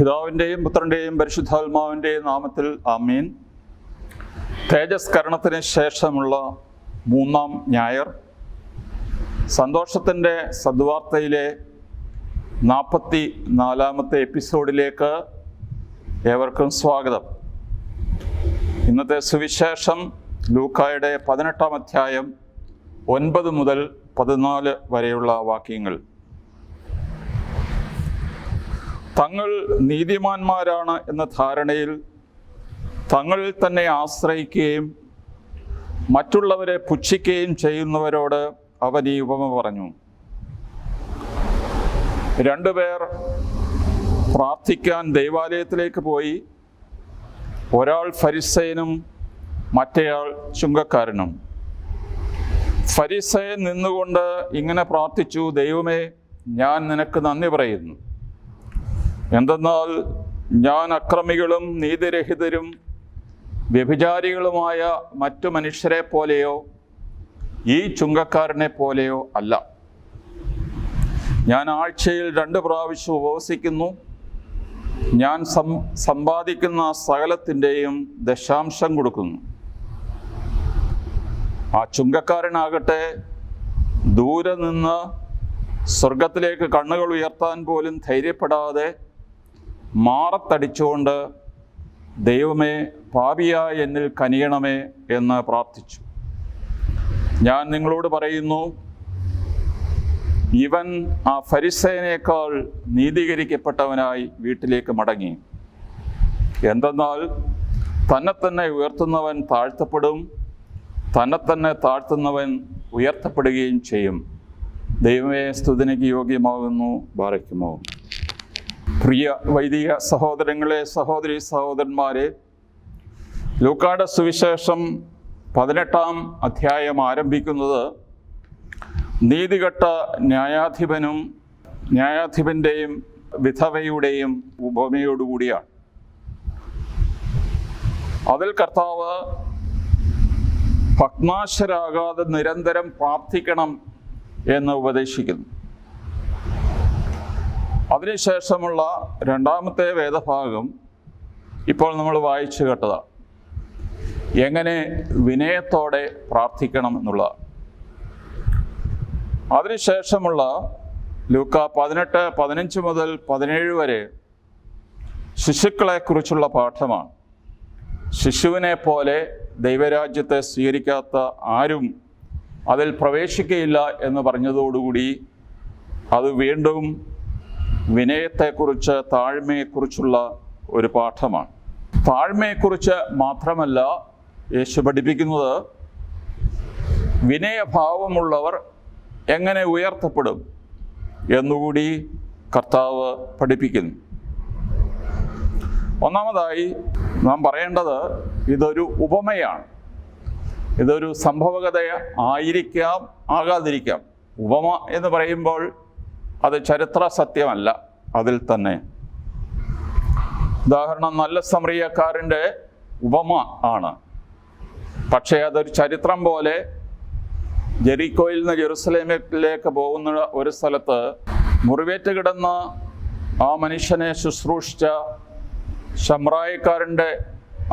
പിതാവിൻ്റെയും പുത്രൻ്റെയും പരിശുദ്ധാത്മാവിൻ്റെയും നാമത്തിൽ ആമീൻ. തേജസ്കരണത്തിന് ശേഷമുള്ള മൂന്നാം ഞായർ, സന്തോഷത്തിൻ്റെ സദ്വാർത്തയിലെ 44-ാമത്തെ എപ്പിസോഡിലേക്ക് ഏവർക്കും സ്വാഗതം. ഇന്നത്തെ സുവിശേഷം ലൂക്കായുടെ 18-ാം അധ്യായം 9 മുതൽ 14 വരെയുള്ള വാക്യങ്ങൾ. തങ്ങൾ നീതിമാന്മാരാണ് എന്ന ധാരണയിൽ തങ്ങളിൽ തന്നെ ആശ്രയിക്കുകയും മറ്റുള്ളവരെ പുച്ഛിക്കുകയും ചെയ്യുന്നവരോട് അവൻ ഈ ഉപമ പറഞ്ഞു. 2 പേർ പ്രാർത്ഥിക്കാൻ ദൈവാലയത്തിലേക്ക് പോയി. ഒരാൾ ഫരിസേയനും മറ്റേയാൾ ചുങ്കക്കാരനും. ഫരിസേയൻ നിന്നുകൊണ്ട് ഇങ്ങനെ പ്രാർത്ഥിച്ചു: ദൈവമേ, ഞാൻ നിനക്ക് നന്ദി പറയുന്നു. എന്തെന്നാൽ ഞാൻ അക്രമികളും നീതിരഹിതരും വ്യഭിചാരികളുമായ മറ്റു മനുഷ്യരെ പോലെയോ ഈ ചുങ്കക്കാരനെ പോലെയോ അല്ല. ഞാൻ ആഴ്ചയിൽ 2 പ്രാവശ്യം ഉപവസിക്കുന്നു. ഞാൻ സമ്പാദിക്കുന്ന സകലത്തിൻ്റെയും ദശാംശം കൊടുക്കുന്നു. ആ ചുങ്കക്കാരനാകട്ടെ ദൂരെ നിന്ന് സ്വർഗത്തിലേക്ക് കണ്ണുകൾ ഉയർത്താൻ പോലും ധൈര്യപ്പെടാതെ മാറത്തടിച്ചുകൊണ്ട് ദൈവമേ, പാപിയായ എന്നിൽ കനിയണമേ എന്ന് പ്രാർത്ഥിച്ചു. ഞാൻ നിങ്ങളോട് പറയുന്നു, ഇവൻ ആ ഫരിസേയനേക്കാൾ നീതീകരിക്കപ്പെട്ടവനായി വീട്ടിലേക്ക് മടങ്ങി. എന്തെന്നാൽ തന്നെ ഉയർത്തുന്നവൻ താഴ്ത്തപ്പെടും, തന്നെ താഴ്ത്തുന്നവൻ ഉയർത്തപ്പെടുകയും ചെയ്യും. ദൈവമേ, സ്തുതിക്ക് യോഗ്യമാകുന്നു. ബാറയ്ക്കുമോ. പ്രിയ വൈദിക സഹോദരങ്ങളെ, സഹോദരി സഹോദരന്മാരെ, ലൂക്കായുടെ സുവിശേഷം 18-ാം അധ്യായം ആരംഭിക്കുന്നത് നീതികെട്ട ന്യായാധിപനും ന്യായാധിപൻ്റെയും വിധവയുടെയും ഉപമയോടുകൂടിയാണ്. അതിൽ കർത്താവ് ഭഗ്നാശരാകാതെ നിരന്തരം പ്രാർത്ഥിക്കണം എന്ന് ഉപദേശിക്കുന്നു. അതിനുശേഷമുള്ള 2-ാമത്തെ വേദഭാഗം ഇപ്പോൾ നമ്മൾ വായിച്ചു കേട്ടതാണ്. എങ്ങനെ വിനയത്തോടെ പ്രാർത്ഥിക്കണം എന്നുള്ളതാണ്. അതിനുശേഷമുള്ള ലൂക്ക 18, 15 മുതൽ 17 വരെ ശിശുക്കളെക്കുറിച്ചുള്ള പാഠമാണ്. ശിശുവിനെ പോലെ ദൈവരാജ്യത്തെ സ്വീകരിക്കാത്ത ആരും അതിൽ പ്രവേശിക്കുകയില്ല എന്ന് പറഞ്ഞതോടുകൂടി അത് വീണ്ടും വിനയത്തെക്കുറിച്ച്, താഴ്മയെക്കുറിച്ചുള്ള ഒരു പാഠമാണ്. താഴ്മയെക്കുറിച്ച് മാത്രമല്ല യേശു പഠിപ്പിക്കുന്നത്, വിനയഭാവമുള്ളവർ എങ്ങനെ ഉയർത്തപ്പെടും എന്നുകൂടി കർത്താവ് പഠിപ്പിക്കുന്നു. ഒന്നാമതായി നാം പറയേണ്ടത്, ഇതൊരു ഉപമയാണ്. ഇതൊരു സംഭവകഥ ആയിരിക്കാം, ആകാതിരിക്കാം. ഉപമ എന്ന് പറയുമ്പോൾ അത് ചരിത്ര സത്യമല്ല. അതിൽ തന്നെ ഉദാഹരണം, നല്ല സമറിയക്കാരൻ്റെ ഉപമ ആണ്. പക്ഷേ അതൊരു ചരിത്രം പോലെ ജെറിക്കോയിൽ നിന്ന് ജെറുസലേമിലേക്ക് പോകുന്ന ഒരു സ്ഥലത്ത് മുറിവേറ്റ് കിടന്ന ആ മനുഷ്യനെ ശുശ്രൂഷിച്ച ശമ്രായക്കാരൻ്റെ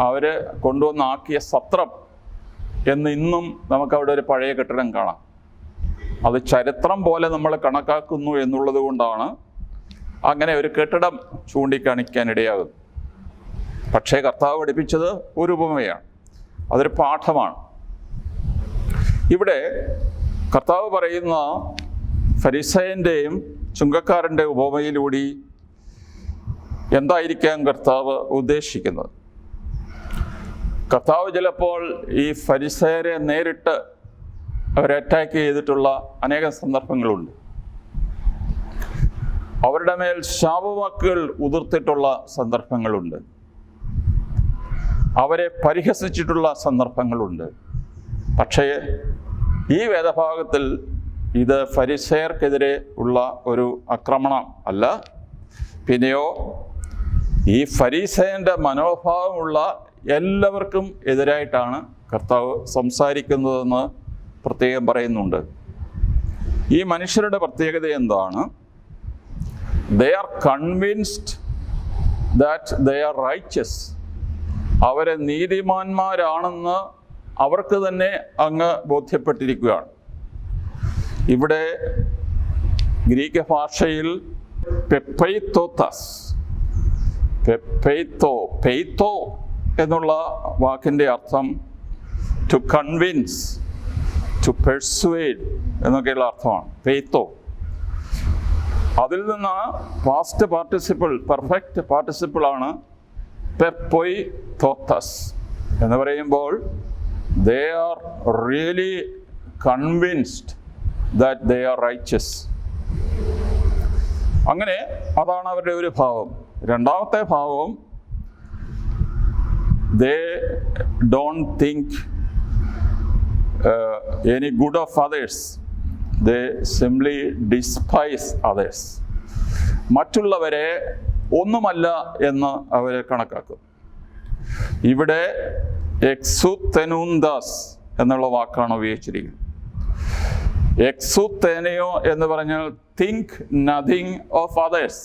അവർ കൊണ്ടുവന്നാക്കിയ സത്രം എന്ന് ഇന്നും നമുക്കവിടെ ഒരു പഴയ കെട്ടിടം കാണാം. അത് ചരിത്രം പോലെ നമ്മൾ കണക്കാക്കുന്നു എന്നുള്ളത് കൊണ്ടാണ് അങ്ങനെ ഒരു കെട്ടിടം ചൂണ്ടിക്കാണിക്കാനിടയാകുന്നത്. പക്ഷേ കർത്താവ് പഠിപ്പിച്ചത് ഒരു ഉപമയാണ്, അതൊരു പാഠമാണ്. ഇവിടെ കർത്താവ് പറയുന്ന ഫരിസേയൻ്റെയും ചുങ്കക്കാരൻ്റെ ഉപമയിലൂടെ എന്തായിരിക്കാം കർത്താവ് ഉദ്ദേശിക്കുന്നത്? കർത്താവ് ചിലപ്പോൾ ഈ ഫരിസേയരെ നേരിട്ട് അവരെ അറ്റാക്ക് ചെയ്തിട്ടുള്ള അനേകം സന്ദർഭങ്ങളുണ്ട്. അവരുടെ മേൽ ശാപവാക്കുകൾ ഉതിർത്തിട്ടുള്ള സന്ദർഭങ്ങളുണ്ട്. അവരെ പരിഹസിച്ചിട്ടുള്ള സന്ദർഭങ്ങളുണ്ട്. പക്ഷേ ഈ വേദഭാഗത്തിൽ ഇത് ഫരിസേയർക്കെതിരെ ഉള്ള ഒരു ആക്രമണം അല്ല. പിന്നെയോ ഈ ഫരിസേയൻ്റെ മനോഭാവമുള്ള എല്ലാവർക്കും എതിരായിട്ടാണ് കർത്താവ് സംസാരിക്കുന്നതെന്ന് പ്രത്യേകം പറയുന്നുണ്ട്. ഈ മനുഷ്യരുടെ പ്രത്യേകത എന്താണ്? They are convinced that they are righteous. അവരെ നീതിമാന്മാരാണെന്ന് അവർക്ക് തന്നെ അങ്ങ് ബോധ്യപ്പെട്ടിരിക്കുകയാണ്. ഇവിടെ ഗ്രീക്ക് ഭാഷയിൽ പെയ്ത്തോ എന്നുള്ള വാക്കിൻ്റെ അർത്ഥം ടു കൺവിൻസ്, ടു പെർസുവേഡ് എന്നൊക്കെയുള്ള അർത്ഥമാണ് പെയ്ത്തോ. അതിൽ നിന്ന് പാസ്റ്റ് പാർട്ടിസിപ്പിൾ, പെർഫെക്റ്റ് പാർട്ടിസിപ്പിളാണ് പെപ്പൊയ്തോത്തസ് എന്ന് പറയുമ്പോൾ they are really convinced that they are righteous. അങ്ങനെ അതാണ് അവരുടെ ഒരു ഭാവം. രണ്ടാമത്തെ ഭാവം, they don't think any good of others. They simply despise others. മറ്റുള്ളവരെ ഒന്നുമല്ല എന്ന് അവരെ കണക്കാക്കും. ഇവിടെ എക്സുതെനൂന്താസ് എന്നുള്ള വാക്കാണ് ഉപയോഗിച്ചിരിക്കുന്നത്. എക്സുതെനയോ എന്ന് പറഞ്ഞാൽ think nothing of others,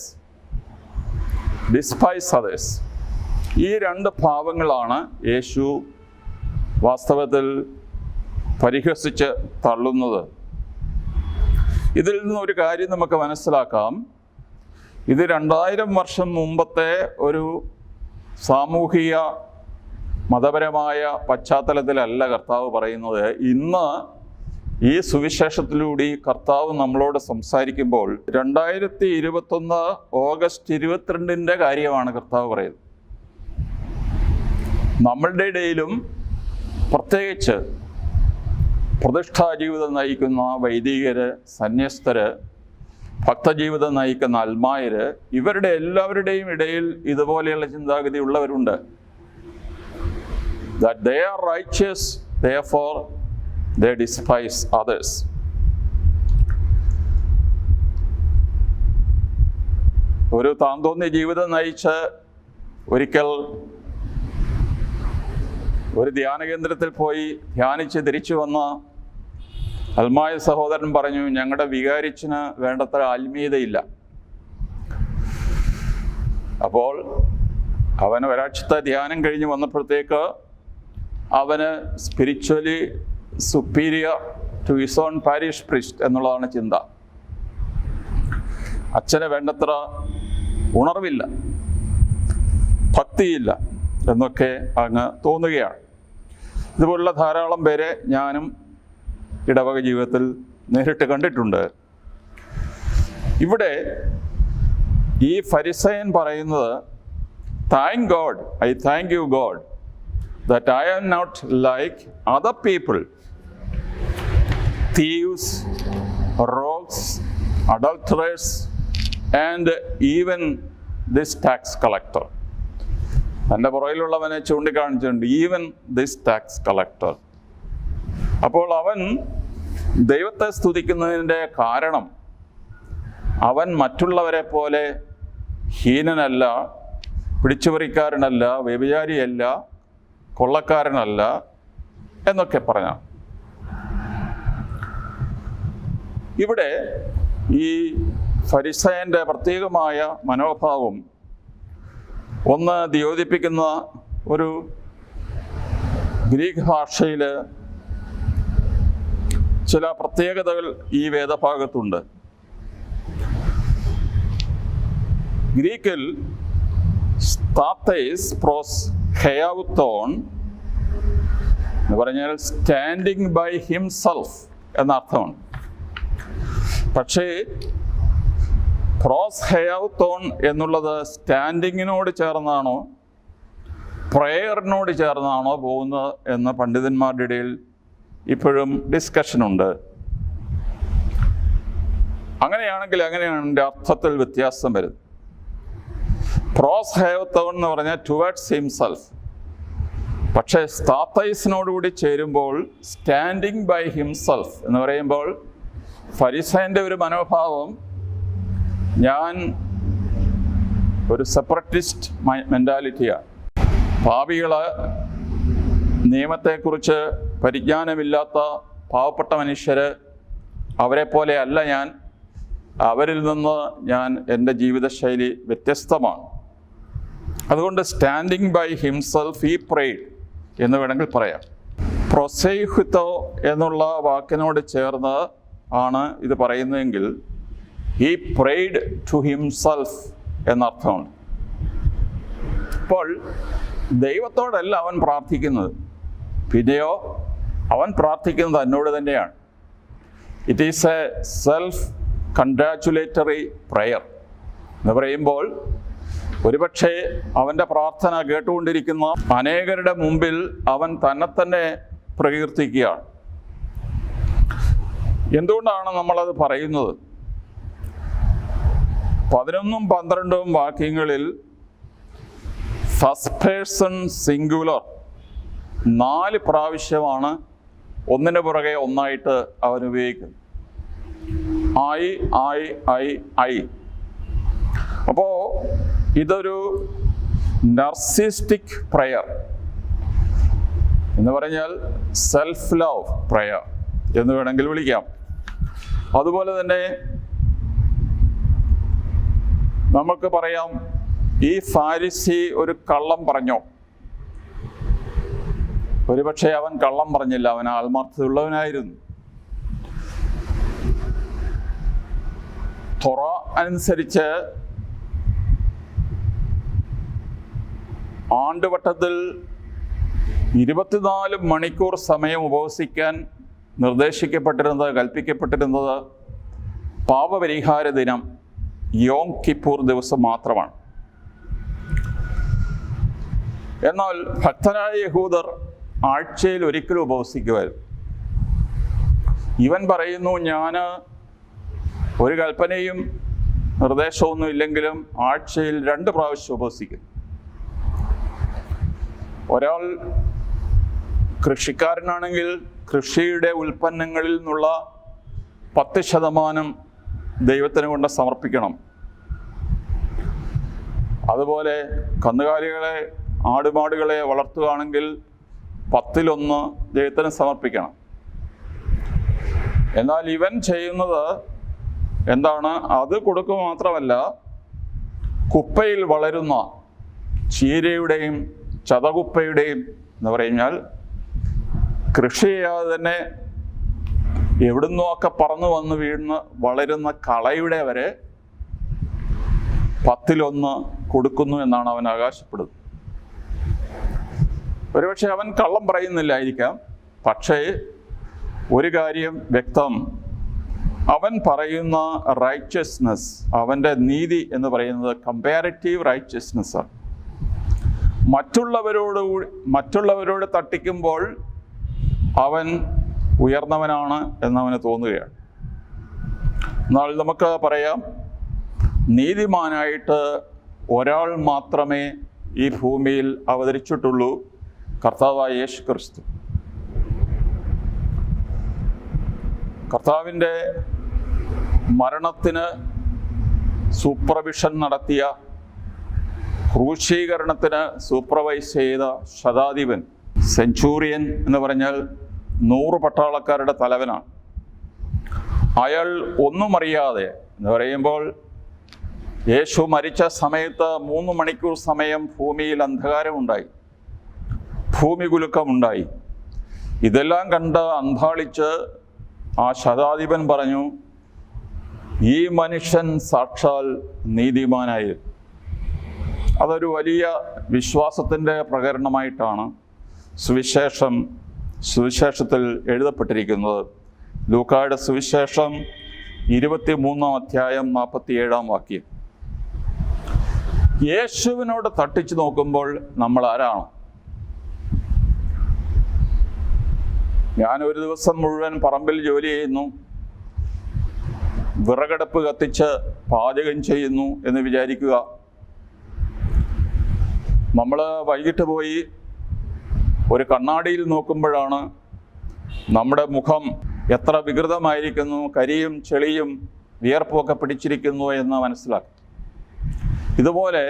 despise others. ഈ രണ്ട് ഭാവങ്ങളാണ് യേശു വാസ്തവത്തിൽ പരിഹസിച്ച് തള്ളുന്നത്. ഇതിൽ നിന്നൊരു കാര്യം നമുക്ക് മനസ്സിലാക്കാം. ഇത് 2000 വർഷം മുമ്പത്തെ ഒരു സാമൂഹിക മതപരമായ പശ്ചാത്തലത്തിലല്ല കർത്താവ് പറയുന്നത്. ഇന്ന് ഈ സുവിശേഷത്തിലൂടെ കർത്താവ് നമ്മളോട് സംസാരിക്കുമ്പോൾ 2021 ഓഗസ്റ്റ് 22 കാര്യമാണ് കർത്താവ് പറയുന്നത്. നമ്മളുടെ ഇടയിലും പ്രത്യേകിച്ച് പ്രതിഷ്ഠാ ജീവിതം നയിക്കുന്ന വൈദികര്, സന്യസ്തര്, ഭക്തജീവിതം നയിക്കുന്ന അൽമായര്, ഇവരുടെ എല്ലാവരുടെയും ഇടയിൽ ഇതുപോലെയുള്ള ചിന്താഗതി ഉള്ളവരുണ്ട്. That they are righteous, therefore they despise others. ഒരു താന്തോന്നി ജീവിതം നയിച്ച് ഒരിക്കൽ ഒരു ധ്യാന കേന്ദ്രത്തിൽ പോയി ധ്യാനിച്ച് തിരിച്ചു വന്ന അൽമായ സഹോദരൻ പറഞ്ഞു, ഞങ്ങളുടെ വികാരിച്ചിന് വേണ്ടത്ര ആത്മീയതയില്ല. അപ്പോൾ അവന് ഒരാഴ്ചത്തെ ധ്യാനം കഴിഞ്ഞ് വന്നപ്പോഴത്തേക്ക് അവന് spiritually superior to his own parish priest എന്നുള്ളതാണ് ചിന്ത. അച്ഛന് വേണ്ടത്ര ഉണർവില്ല, ഭക്തിയില്ല എന്നൊക്കെ അങ്ങ് തോന്നുകയാണ്. ഇതുപോലുള്ള ധാരാളം പേരെ ഞാനും ഇടവക ജീവിതത്തിൽ നേരിട്ട് കണ്ടിട്ടുണ്ട്. ഇവിടെ ഈ ഫരിസയൻ പറയുന്നത്, thank God, I thank you God that I am not like other people, thieves, rogues, adulterers, and even this tax collector. എൻ്റെ പുറകിലുള്ളവനെ ചൂണ്ടിക്കാണിച്ചിട്ടുണ്ട്, ഈവൻ ദിസ് ടാക്സ് കളക്ടർ. അപ്പോൾ അവൻ ദൈവത്തെ സ്തുതിക്കുന്നതിൻ്റെ കാരണം അവൻ മറ്റുള്ളവരെ പോലെ ഹീനനല്ല, പിടിച്ചുപറിക്കാരനല്ല, വ്യഭിചാരിയല്ല, കൊള്ളക്കാരനല്ല എന്നൊക്കെ പറഞ്ഞാൽ. ഇവിടെ ഈ ഫരിസയൻ്റെ പ്രത്യേകമായ മനോഭാവം ഒന്ന് ദ്യോതിപ്പിക്കുന്ന ഒരു ഗ്രീക്ക് ഭാഷയിൽ ചില പ്രത്യേകതകൾ ഈ വേദഭാഗത്തുണ്ട്. ഗ്രീക്കിൽ സ്താത്തേസ് പ്രോസ് ഹെയൗത്തോൺ എന്ന് പറഞ്ഞാൽ സ്റ്റാൻഡിങ് ബൈ ഹിംസെൽഫ് എന്നർത്ഥമാണ്. പക്ഷേ പ്രോസ് ഹെയൗത്തോൺ എന്നുള്ളത് സ്റ്റാൻഡിങ്ങിനോട് ചേർന്നാണോ പ്രേയറിനോട് ചേർന്നാണോ പോകുന്നത് എന്ന് പണ്ഡിതന്മാരുടെ ഇടയിൽ ഇപ്പോഴും ഡിസ്കഷനുണ്ട്. അങ്ങനെയാണെങ്കിൽ അങ്ങനെയാണ് എൻ്റെ അർത്ഥത്തിൽ വ്യത്യാസം വരുന്നത്. പ്രോസ് ഹെയൗത്തോൺ എന്ന് പറഞ്ഞാൽ ടുവേർഡ്സ് ഹിംസെൽഫ്. പക്ഷേ സ്താത്തൈസിനോടുകൂടി ചേരുമ്പോൾ സ്റ്റാൻഡിങ് ബൈ ഹിംസെൽഫ് എന്ന് പറയുമ്പോൾ ഫരിസയൻ്റെ ഒരു മനോഭാവം, ഞാൻ ഒരു സെപ്പറേറ്റിസ്റ്റ് മെൻറ്റാലിറ്റിയാണ്. പാപികള്, നിയമത്തെക്കുറിച്ച് പരിജ്ഞാനമില്ലാത്ത പാവപ്പെട്ട മനുഷ്യര്, അവരെ പോലെ അല്ല ഞാൻ. അവരിൽ നിന്ന് ഞാൻ എൻ്റെ ജീവിതശൈലി വ്യത്യസ്തമാണ്. അതുകൊണ്ട് standing by himself he prayed എന്ന് വേണമെങ്കിൽ പറയാം. പ്രൊസൈഹുത്തോ എന്നുള്ള വാക്കിനോട് ചേർന്ന് ആണ് ഇത് പറയുന്നതെങ്കിൽ ഹി പ്രേഡ് ടു ഹിംസെൽഫ് എന്നർത്ഥമുണ്ട്. അപ്പോൾ ദൈവത്തോടല്ല അവൻ പ്രാർത്ഥിക്കുന്നത്, പിന്നെയോ അവൻ പ്രാർത്ഥിക്കുന്നത് എന്നോട് തന്നെയാണ്. It is a self congratulatory prayer എന്ന് പറയുമ്പോൾ ഒരുപക്ഷെ അവൻ്റെ പ്രാർത്ഥന കേട്ടുകൊണ്ടിരിക്കുന്ന അനേകരുടെ മുമ്പിൽ അവൻ തന്നെ പ്രകീർത്തിക്കുകയാണ്. എന്തുകൊണ്ടാണ് നമ്മളത് പറയുന്നത്? 11ഉം 12ഉം വാക്യങ്ങളിൽ ഫസ്റ്റ് പേഴ്സൺ സിംഗുലർ 4 പ്രാവശ്യമാണ് ഒന്നിനു പുറകെ ഒന്നായിട്ട് അവൻ ഉപയോഗിക്കുന്നത്. ഐ. അപ്പോൾ ഇതൊരു നർസിസ്റ്റിക് പ്രയർ എന്ന് പറഞ്ഞാൽ സെൽഫ് ലവ് പ്രയർ എന്ന് വേണമെങ്കിൽ വിളിക്കാം. അതുപോലെ തന്നെ നമുക്ക് പറയാം, ഈ ഫാരിസി ഒരു കള്ളം പറഞ്ഞോ? ഒരുപക്ഷെ അവൻ കള്ളം പറഞ്ഞില്ല, അവൻ ആത്മാർത്ഥതയുള്ളവനായിരുന്നു. തൊറ അനുസരിച്ച് ആണ്ടുവട്ടത്തിൽ 24 മണിക്കൂർ സമയം ഉപവസിക്കാൻ നിർദ്ദേശിക്കപ്പെട്ടിരുന്നത്, കൽപ്പിക്കപ്പെട്ടിരുന്നത് പാപപരിഹാര ദിനം യോം കിപ്പൂർ ദിവസം മാത്രമാണ്. എന്നാൽ ഭക്തരായ യഹൂദർ ആഴ്ചയിൽ ഒരിക്കലും ഉപവസിക്കുമായിരുന്നു. ഇവൻ പറയുന്നു, ഞാൻ ഒരു കൽപ്പനയും നിർദ്ദേശമൊന്നും ഇല്ലെങ്കിലും ആഴ്ചയിൽ 2 പ്രാവശ്യം ഉപവസിക്കും. ഒരാൾ കൃഷിക്കാരനാണെങ്കിൽ കൃഷിയുടെ ഉൽപ്പന്നങ്ങളിൽ നിന്നുള്ള 10% ദൈവത്തിന് കൊണ്ട് സമർപ്പിക്കണം. അതുപോലെ കന്നുകാലികളെ, ആടുമാടുകളെ വളർത്തുകയാണെങ്കിൽ 10-1 ദൈവത്തിന് സമർപ്പിക്കണം. എന്നാൽ ഇവൻ ചെയ്യുന്നത് എന്താണ്? അത് കൊടുക്കുക മാത്രമല്ല, കുപ്പയിൽ വളരുന്ന ചീരയുടെയും ചതകുപ്പയുടെയും എന്ന് പറഞ്ഞാൽ കൃഷി ചെയ്യാതെ തന്നെ എവിടുന്നൊക്കെ പറന്നു വന്ന് വീഴുന്ന വളരുന്ന കളയുടെ വരെ 10-1 കൊടുക്കുന്നു എന്നാണ് അവൻ അവകാശപ്പെടുന്നത്. ഒരുപക്ഷെ അവൻ കള്ളം പറയുന്നില്ലായിരിക്കാം, പക്ഷേ ഒരു കാര്യം വ്യക്തം, അവൻ പറയുന്ന റൈച്ചസ്നെസ്, അവൻ്റെ നീതി എന്ന് പറയുന്നത് കമ്പാരിറ്റീവ് റൈച്ചസ്നെസ്സാണ്. മറ്റുള്ളവരോട് തട്ടിക്കുമ്പോൾ അവൻ ഉയർന്നവനാണ് എന്നവന് തോന്നുകയാണ്. എന്നാൽ നമുക്ക് പറയാം, നീതിമാനായിട്ട് ഒരാൾ മാത്രമേ ഈ ഭൂമിയിൽ അവതരിച്ചിട്ടുള്ളൂ, കർത്താവായ യേശു ക്രിസ്തു. കർത്താവിൻ്റെ മരണത്തിന് സൂപ്പർവിഷൻ നടത്തിയ, ക്രൂശീകരണത്തിന് സൂപ്പർവൈസ് ചെയ്ത ശതാധിപൻ, സെഞ്ചൂറിയൻ എന്ന് പറഞ്ഞാൽ 100 പട്ടാളക്കാരുടെ തലവനാണ്. അയാൾ ഒന്നും അറിയാതെ എന്ന് പറയുമ്പോൾ, യേശു മരിച്ച സമയത്ത് 3 മണിക്കൂർ സമയം ഭൂമിയിൽ അന്ധകാരമുണ്ടായി, ഭൂമി കുലുക്കമുണ്ടായി. ഇതെല്ലാം കണ്ട് അന്ധാളിച്ച് ആ ശതാധിപൻ പറഞ്ഞു, ഈ മനുഷ്യൻ സാക്ഷാൽ നീതിമാനായിരുന്നു. അതൊരു വലിയ വിശ്വാസത്തിൻ്റെ പ്രകടനമായിട്ടാണ് സുവിശേഷത്തിൽ എഴുതപ്പെട്ടിരിക്കുന്നത്. ലൂക്കായുടെ സുവിശേഷം 23-ാം അധ്യായം 47-ാം വാക്യം. യേശുവിനോട് തട്ടിച്ചു നോക്കുമ്പോൾ നമ്മൾ ആരാണ്? ഞാൻ ഒരു ദിവസം മുഴുവൻ പറമ്പിൽ ജോലി ചെയ്യുന്നു, വിറകടുപ്പ് കത്തിച്ച് പാചകം ചെയ്യുന്നു എന്ന് വിചാരിക്കുക. നമ്മൾ വൈകിട്ട് പോയി ഒരു കണ്ണാടിയിൽ നോക്കുമ്പോഴാണ് നമ്മുടെ മുഖം എത്ര വികൃതമായിരിക്കുന്നു, കരിയും ചെളിയും വിയർപ്പുമൊക്കെ പിടിച്ചിരിക്കുന്നു എന്ന് മനസ്സിലാക്കും. ഇതുപോലെ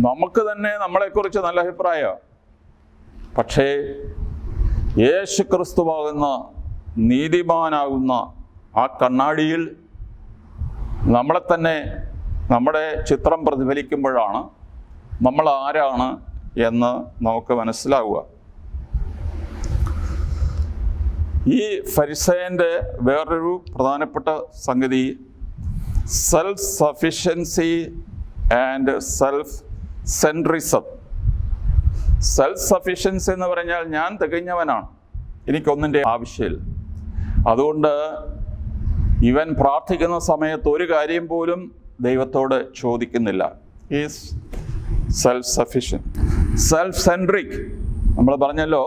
നമുക്ക് തന്നെ നമ്മളെക്കുറിച്ച് നല്ല അഭിപ്രായമാണ്, പക്ഷേ യേശു ക്രിസ്തുവാകുന്ന നീതിമാനാകുന്ന ആ കണ്ണാടിയിൽ നമ്മളെ തന്നെ നമ്മുടെ ചിത്രം പ്രതിഫലിക്കുമ്പോഴാണ് നമ്മൾ ആരാണ് എന്ന് നമുക്ക് മനസ്സിലാവുക. ഈ ഫരിസേയൻ്റെ വേറൊരു പ്രധാനപ്പെട്ട സംഗതി self sufficiency and self centrism. Self sufficiency എന്ന് പറഞ്ഞാൽ ഞാൻ തികഞ്ഞവനാണ്, എനിക്കൊന്നിൻ്റെ ആവശ്യമില്ല. അതുകൊണ്ട് ഇവൻ പ്രാർത്ഥിക്കുന്ന സമയത്ത് ഒരു കാര്യം പോലും ദൈവത്തോട് ചോദിക്കുന്നില്ല. Is self sufficient. Self centric നമ്മൾ പറഞ്ഞല്ലോ,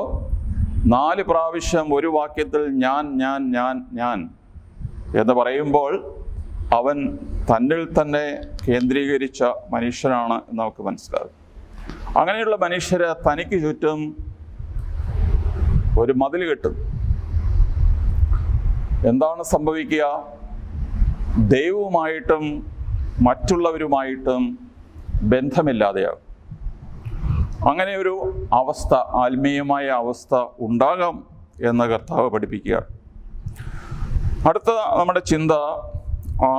4 പ്രാവശ്യം ഒരു വാക്യത്തിൽ ഞാൻ ഞാൻ ഞാൻ ഞാൻ എന്ന് പറയുമ്പോൾ അവൻ തന്നിൽ തന്നെ കേന്ദ്രീകരിച്ച മനുഷ്യനാണ് എന്ന് നമുക്ക് മനസ്സിലാകും. അങ്ങനെയുള്ള മനുഷ്യരെ തനിക്ക് ചുറ്റും ഒരു മതിൽ കെട്ടും. എന്താണ് സംഭവിക്കുക? ദൈവവുമായിട്ടും മറ്റുള്ളവരുമായിട്ടും ബന്ധമില്ലാതെയാകും. അങ്ങനെ ഒരു അവസ്ഥ, ആത്മീയമായ അവസ്ഥ ഉണ്ടാകാം എന്ന് കർത്താവ് പഠിപ്പിക്കുക. അടുത്ത നമ്മുടെ ചിന്ത ആ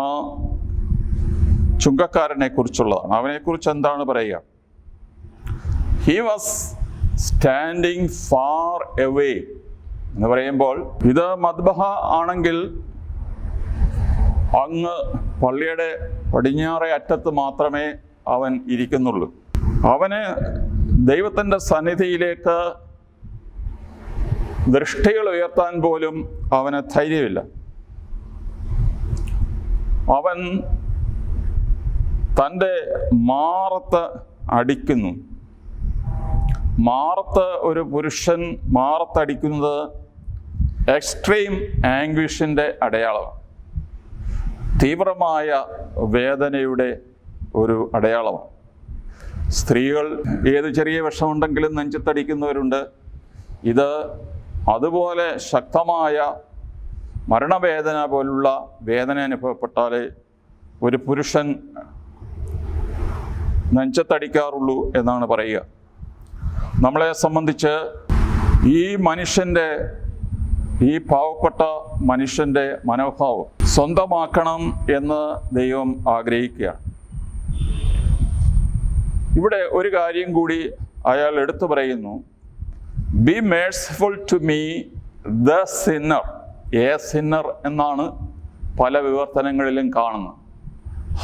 ചുങ്കക്കാരനെ കുറിച്ചുള്ളതാണ്. അവനെക്കുറിച്ച് എന്താണ് പറയുക? He was standing far away എന്ന് പറയുമ്പോൾ, ഇത് മദ്ബഹ ആണെങ്കിൽ അങ്ങ് പള്ളിയുടെ പടിഞ്ഞാറേ അറ്റത്ത് മാത്രമേ അവൻ ഇരിക്കുന്നുള്ളൂ. അവന് ദൈവത്തിൻ്റെ സന്നിധിയിലേക്ക് ദൃഷ്ടികൾ ഉയർത്താൻ പോലും അവന് ധൈര്യമില്ല. അവൻ തൻ്റെ മാറത്ത് അടിക്കുന്നു. മാറത്ത് ഒരു പുരുഷൻ മാറത്തടിക്കുന്നത് എക്സ്ട്രീം ആംഗ്വിഷിൻ്റെ അടയാളമാണ്. തീവ്രമായ വേദനയുടെ ഒരു അടയാളമാണ്. സ്ത്രീകൾ ഏത് ചെറിയ വിഷമുണ്ടെങ്കിലും നെഞ്ചത്തടിക്കുന്നവരുണ്ട്. ഇത് അതുപോലെ ശക്തമായ മരണവേദന പോലുള്ള വേദന അനുഭവപ്പെട്ടാലേ ഒരു പുരുഷൻ നെഞ്ചത്തടിക്കാറുള്ളൂ എന്നാണ് പറയുക. നമ്മളെ സംബന്ധിച്ച് ഈ പാവപ്പെട്ട മനുഷ്യൻ്റെ മനോഭാവം സ്വന്തമാക്കണം എന്ന് ദൈവം ആഗ്രഹിക്കുകയാണ്. ഇവിടെ ഒരു കാര്യം കൂടി അയാൾ എടുത്തു പറയുന്നു, be merciful to me the sinner. A sinner എന്നാണ് പല വിവർത്തനങ്ങളിലും കാണുന്നത്.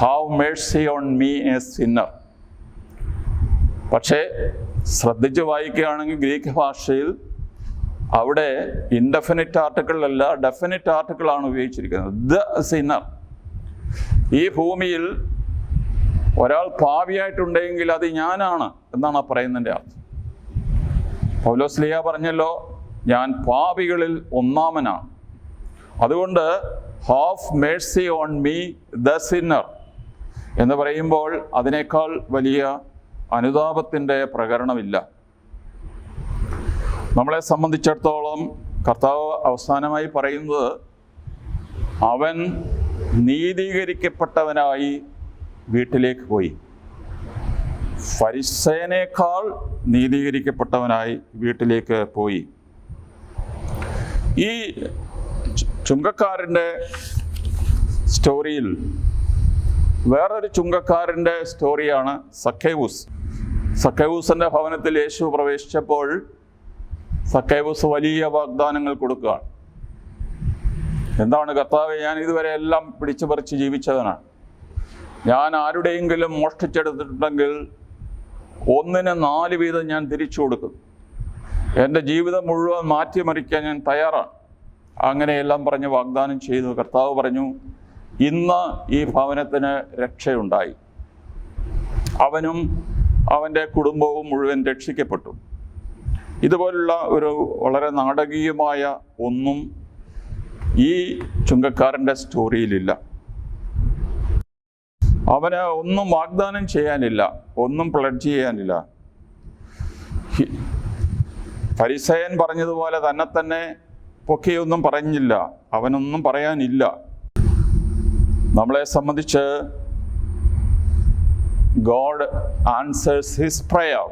Have mercy on me a sinner. പക്ഷേ ശ്രദ്ധിച്ച് വായിക്കുകയാണെങ്കിൽ ഗ്രീക്ക് ഭാഷയിൽ അവിടെ ഇൻഡെഫിനിറ്റ് ആർട്ടിക്കിളല്ല, ഡെഫിനിറ്റ് ആർട്ടിക്കിളാണ് ഉപയോഗിച്ചിരിക്കുന്നത്. The Sinner. ഈ ഭൂമിയിൽ ഒരാൾ പാപിയായിട്ടുണ്ടെങ്കിൽ അത് ഞാനാണ് എന്നാണ് പറയുന്നതിൻ്റെ അർത്ഥം. പൗലോസ്ലീഹ പറഞ്ഞല്ലോ, ഞാൻ പാപികളിൽ ഒന്നാമനാണ്. അതുകൊണ്ട് have mercy on me the Sinner എന്ന് പറയുമ്പോൾ അതിനേക്കാൾ വലിയ അനുതാപത്തിൻ്റെ പ്രകരണമില്ല. നമ്മളെ സംബന്ധിച്ചിടത്തോളം കർത്താവ് അവസാനമായി പറയുന്നത്, അവൻ നീതീകരിക്കപ്പെട്ടവനായി വീട്ടിലേക്ക് പോയി. ഫരിസേയനേക്കാൾ നീതീകരിക്കപ്പെട്ടവനായി വീട്ടിലേക്ക് പോയി. ഈ ചുങ്കക്കാരൻ്റെ സ്റ്റോറിയിൽ വേറൊരു ചുങ്കക്കാരൻ്റെ സ്റ്റോറിയാണ് സക്കേവൂസ്. സക്കേവൂസിൻ്റെ ഭവനത്തിൽ യേശു പ്രവേശിച്ചപ്പോൾ സക്കേവൂസ് വലിയ വാഗ്ദാനങ്ങൾ കൊടുക്കുകയാണ്. എന്താണ്? കർത്താവേ, ഞാൻ ഇതുവരെ എല്ലാം പിടിച്ചു പറിച്ച് ജീവിച്ചവനാണ്. ഞാൻ ആരുടെയെങ്കിലും മോഷ്ടിച്ചെടുത്തിട്ടുണ്ടെങ്കിൽ 1-ന് 4 വീതം ഞാൻ തിരിച്ചു കൊടുക്കും. എൻ്റെ ജീവിതം മുഴുവൻ മാറ്റിമറിക്കാൻ ഞാൻ തയ്യാറാണ്. അങ്ങനെയെല്ലാം പറഞ്ഞ് വാഗ്ദാനം ചെയ്തു. കർത്താവ് പറഞ്ഞു, ഇന്ന് ഈ ഭവനത്തിന് രക്ഷയുണ്ടായി. അവനും അവൻ്റെ കുടുംബവും മുഴുവൻ രക്ഷിക്കപ്പെട്ടു. ഇതുപോലുള്ള ഒരു വളരെ നാടകീയമായ ഒന്നും ഈ ചുങ്കക്കാരൻ്റെ സ്റ്റോറിയിലില്ല. അവന് ഒന്നും വാഗ്ദാനം ചെയ്യാനില്ല, ഒന്നും പ്ലഡ്ജ് ചെയ്യാനില്ല. ഫരിസേയൻ പറഞ്ഞതുപോലെ തന്നെ പൊക്കിയൊന്നും പറഞ്ഞില്ല, അവനൊന്നും പറയാനില്ല. നമ്മളെ സംബന്ധിച്ച് God answers his prayer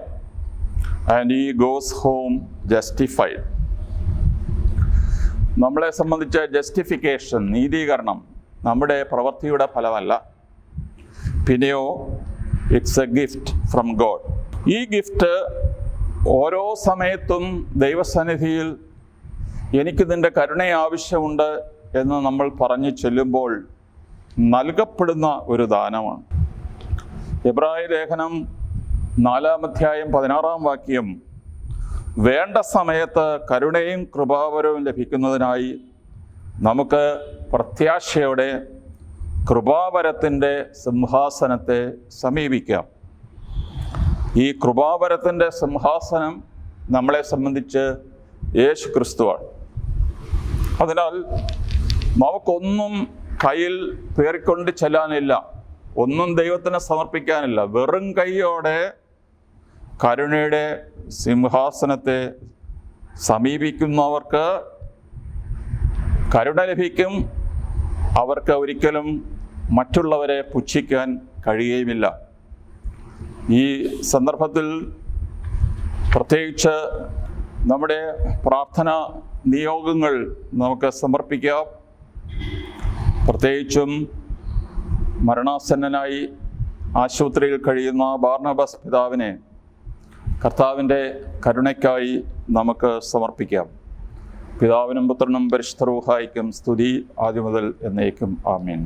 and he goes home justified. നമ്മളെ സംബന്ധിച്ച് ജസ്റ്റിഫിക്കേഷൻ, നീതീകരണം നമ്മുടെ പ്രവൃത്തിയുടെ ഫലമല്ല, പിന്നെയോ it's A gift from God. ഈ ഗിഫ്റ്റ് ഓരോ സമയത്തും ദൈവസന്നിധിയിൽ എനിക്ക് നിൻ്റെ കരുണ ആവശ്യമുണ്ട് എന്ന് നമ്മൾ പറഞ്ഞു ചെല്ലുമ്പോൾ നൽകപ്പെടുന്ന ഒരു ദാനമാണ്. എബ്രായ ലേഖനം 4-ാം അധ്യായം 16-ാം വാക്യം, വേണ്ട സമയത്ത് കരുണയും കൃപാവരവും ലഭിക്കുന്നതിനായി നമുക്ക് പ്രത്യാശയോടെ കൃപാവരത്തിൻ്റെ സിംഹാസനത്തെ സമീപിക്കാം. ഈ കൃപാവരത്തിൻ്റെ സിംഹാസനം നമ്മളെ സംബന്ധിച്ച് യേശു ക്രിസ്തുവാണ്. അതിനാൽ നമുക്കൊന്നും കയ്യിൽ പേറിക്കൊണ്ട് ചെല്ലാനില്ല, ഒന്നും ദൈവത്തിന് സമർപ്പിക്കാനില്ല. വെറും കൈയോടെ കരുണയുടെ സിംഹാസനത്തെ സമീപിക്കുന്നവർക്ക് കരുണ ലഭിക്കും. അവർക്ക് ഒരിക്കലും മറ്റുള്ളവരെ പുച്ഛിക്കാൻ കഴിയുകയുമില്ല. ഈ സന്ദർഭത്തിൽ പ്രത്യേകിച്ച് നമ്മുടെ പ്രാർത്ഥന നിയോഗങ്ങൾ നമുക്ക് സമർപ്പിക്കാം. പ്രത്യേകിച്ചും മരണാസന്നനായി ആശുപത്രിയിൽ കഴിയുന്ന ബാർണബാസ് പിതാവിനെ കർത്താവിൻ്റെ കരുണയ്ക്കായി നമുക്ക് സമർപ്പിക്കാം. പിതാവിനും പുത്രനും പരിശുദ്ധ റൂഹായിക്കും സ്തുതി ആദ്യം മുതൽ എന്നേക്കും. ആമേൻ.